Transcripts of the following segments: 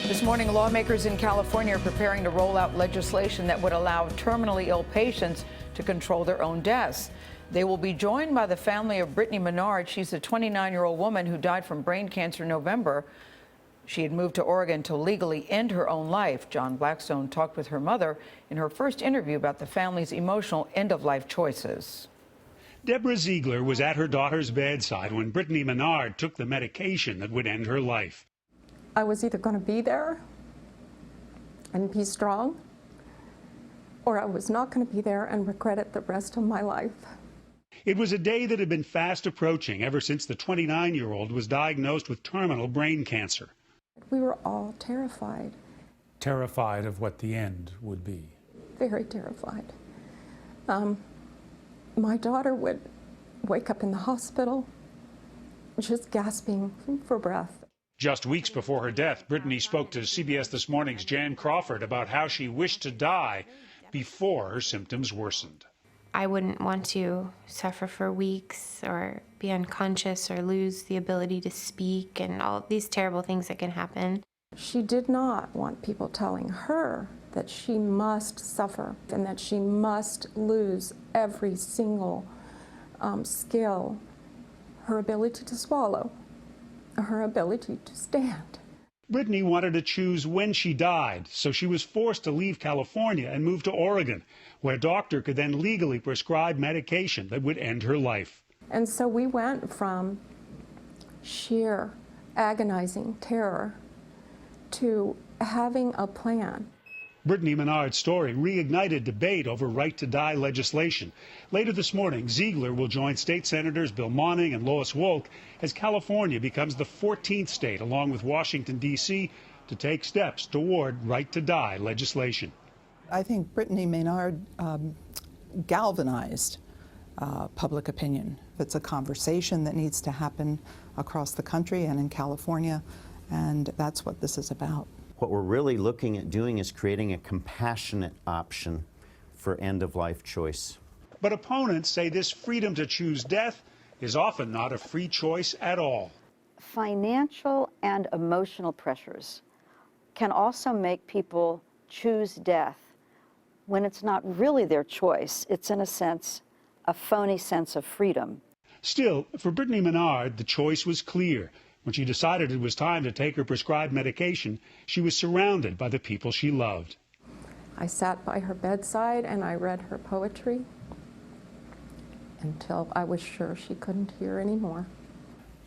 This morning, lawmakers in California are preparing to roll out legislation that would allow terminally ill patients to control their own deaths. They will be joined by the family of Brittany Maynard. She's a 29-year-old woman who died from brain cancer in November. She had moved to Oregon to legally end her own life. John Blackstone talked with her mother in her first interview about the family's emotional end-of-life choices. Deborah Ziegler was at her daughter's bedside when Brittany Maynard took the medication that would end her life. I was either going to be there and be strong, or I was not going to be there and regret it the rest of my life. It was a day that had been fast approaching ever since the 29-year-old was diagnosed with terminal brain cancer. We were all terrified. Terrified of what the end would be. Very terrified. My daughter would wake up in the hospital just gasping for breath. Just weeks before her death, Brittany spoke to CBS This Morning's Jan Crawford about how she wished to die before her symptoms worsened. I wouldn't want to suffer for weeks or be unconscious or lose the ability to speak and all these terrible things that can happen. She did not want people telling her that she must suffer and that she must lose every single skill, her ability to swallow, her ability to stand. Brittany wanted to choose when she died, so she was forced to leave California and move to Oregon, where a doctor could then legally prescribe medication that would end her life. And so we went from sheer agonizing terror to having a plan. Brittany Maynard's story reignited debate over right-to-die legislation. Later this morning, Ziegler will join state senators Bill Monning and Lois Wolk as California becomes the 14th state, along with Washington, D.C., to take steps toward right-to-die legislation. I think Brittany Maynard galvanized public opinion. It's a conversation that needs to happen across the country and in California, and that's what this is about. What we're really looking at doing is creating a compassionate option for end-of-life choice. But opponents say this freedom to choose death is often not a free choice at all. Financial and emotional pressures can also make people choose death when it's not really their choice. It's, in a sense, a phony sense of freedom. Still, for Brittany Maynard, the choice was clear. When she decided it was time to take her prescribed medication, she was surrounded by the people she loved. I sat by her bedside and I read her poetry until I was sure she couldn't hear anymore.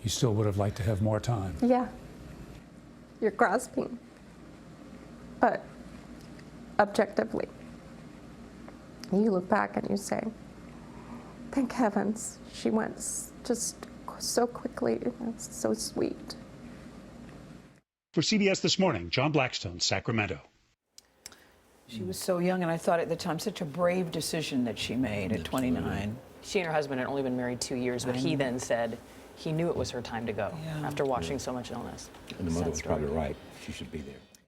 You still would have liked to have more time. Yeah, you're grasping, but objectively, you look back and you say, thank heavens she went just so quickly. It's so sweet. For CBS This Morning, John Blackstone, Sacramento. She was so young, and I thought at the time, such a brave decision that she made at 29. She and her husband had only been married 2 years, but he then said he knew it was her time to go after watching so much illness. And the mother was probably right. She should be there.